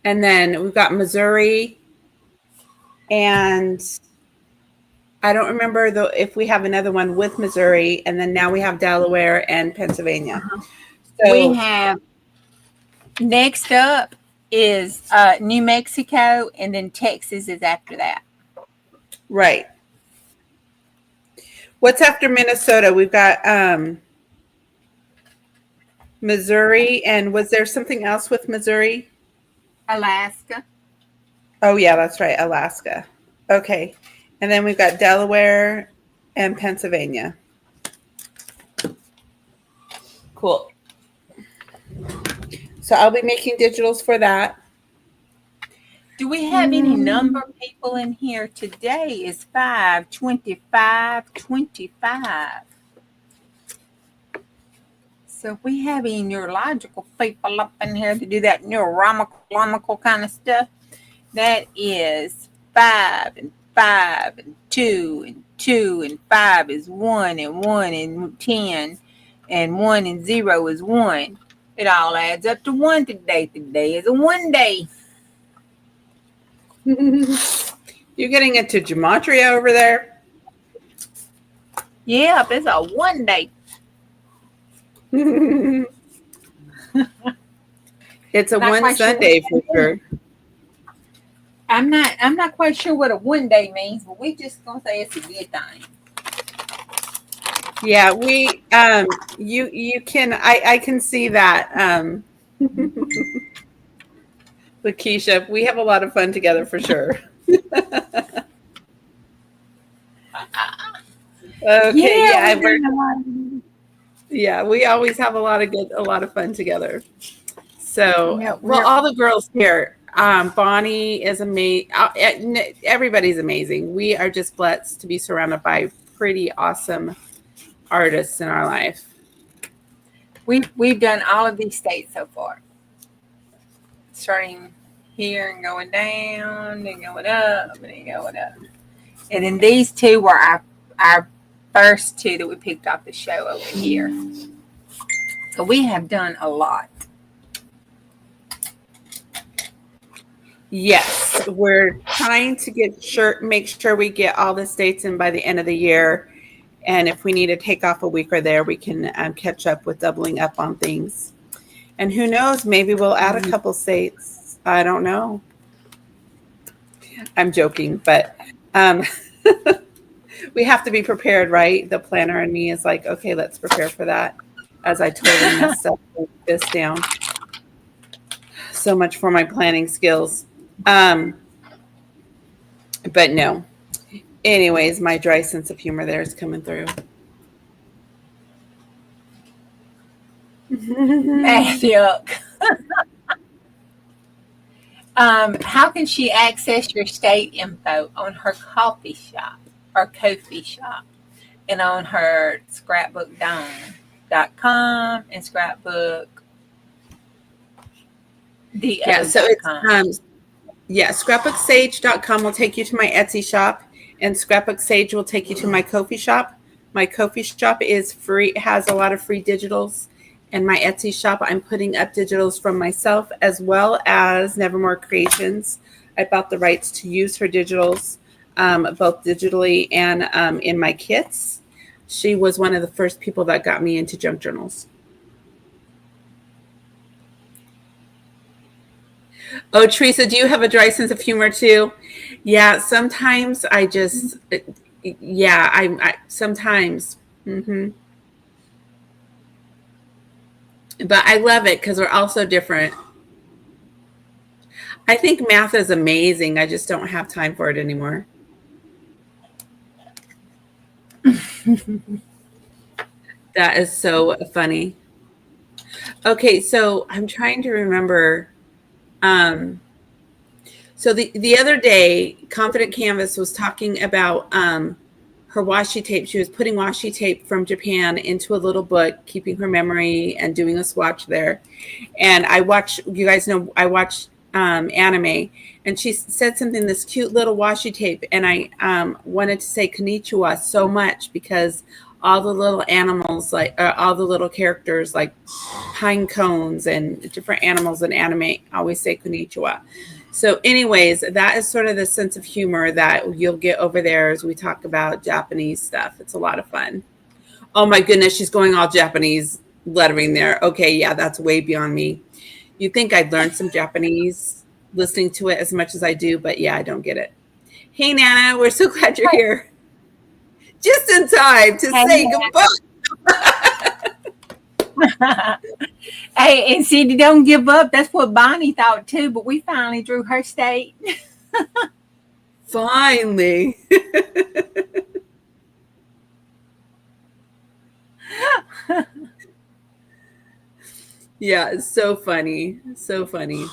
and then we've got Missouri, and I don't remember if we have another one with Missouri, and then now we have Delaware and Pennsylvania. So
We have next up is New Mexico, and then Texas is after that.
right. What's after Minnesota? We've got Missouri, and was there something else with Missouri?
Alaska.
Oh, yeah, that's right. Alaska. Okay. And then we've got Delaware and Pennsylvania. Cool. So I'll be making digitals for that.
Do we have any number people in here? Today is 5/25/25. So if we have any neurological people up in here to do that neuromical kind of stuff, that is 5 and 5 and 2 and 2 and 5 is 1 and 1 and 10 and 1 and 0 is 1. It all adds up to 1 today. Today is a 1 day.
You're getting into gematria over there?
Yep, it's a 1 day.
It's a
Not
one
quite sure
Sunday
what
for sure.
I'm not quite sure what a 1 day means, but we just gonna say it's a good thing.
Yeah, you can I can see that. Lakeisha, we have a lot of fun together for sure. Okay, yeah, we always have a lot of fun together. So,
Yeah,
well, all the girls here, Bonnie is amazing. Everybody's amazing. We are just blessed to be surrounded by pretty awesome artists in our life.
we've done all of these states so far, starting here and going down and going up and going up. And then these two were our first two that we picked off the show over here. So we have done a lot.
Yes, we're trying to make sure we get all the states in by the end of the year. And if we need to take off a week or there, we can catch up with doubling up on things. And who knows, maybe we'll add a couple states. I don't know. I'm joking, but we have to be prepared, right? The planner and me is like, okay, let's prepare for that. As I totally messed up this down. So much for my planning skills. But no. Anyways, my dry sense of humor there is coming through.
Matthew. How can she access your state info on her coffee shop or Ko-fi shop and on her scrapbookdome.com and scrapbook
Yeah, so it's scrapbooksage.com will take you to my Etsy shop, and Scrapbook Sage will take you to my Ko-fi shop. My Ko-fi shop is free, has a lot of free digitals, and my Etsy shop, I'm putting up digitals from myself as well as Nevermore Creations. I bought the rights to use her digitals, both digitally and in my kits. She was one of the first people that got me into junk journals. Oh, Teresa, do you have a dry sense of humor too? Yeah, sometimes I just, yeah, I sometimes. But I love it because we're all so different. I think math is amazing. I just don't have time for it anymore. That is so funny. Okay, so I'm trying to remember. So the other day, Confident Canvas was talking about her washi tape. She was putting washi tape from Japan into a little book, keeping her memory and doing a swatch there. And I watch, you guys know, I watch anime, and she said something, this cute little washi tape, and I wanted to say konnichiwa so much because all the little animals, like all the little characters, like pine cones and different animals in anime, always say konnichiwa. So anyways, that is sort of the sense of humor that you'll get over there as we talk about Japanese stuff. It's a lot of fun. Oh my goodness, she's going all Japanese lettering there. Okay, yeah, that's way beyond me. You'd think I'd learned some Japanese listening to it as much as I do, but yeah, I don't get it. Hey, Nana, we're so glad you're here. Just in time to say goodbye.
Hey, and see, don't give up. That's what Bonnie thought too, but we finally drew her state.
Finally. Yeah, it's so funny. So funny.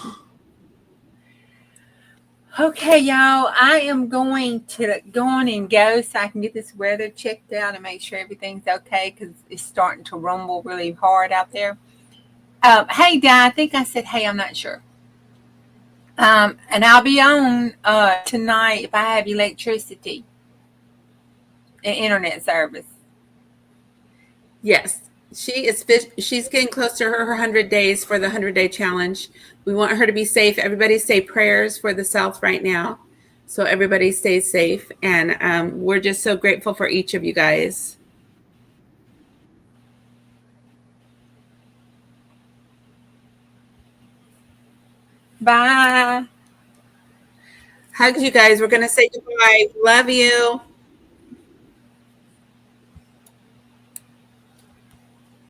Okay, y'all, I am going to go on and go so I can get this weather checked out and make sure everything's okay because it's starting to rumble really hard out there. Hey, Di, I think I said hey, I'm not sure. And I'll be on tonight if I have electricity and internet service.
Yes, she's getting close to her 100 days for the 100-day challenge. We want her to be safe. Everybody say prayers for the South right now, so everybody stays safe. And we're just so grateful for each of you guys.
Bye.
Hugs, you guys. We're going to say goodbye. Love you.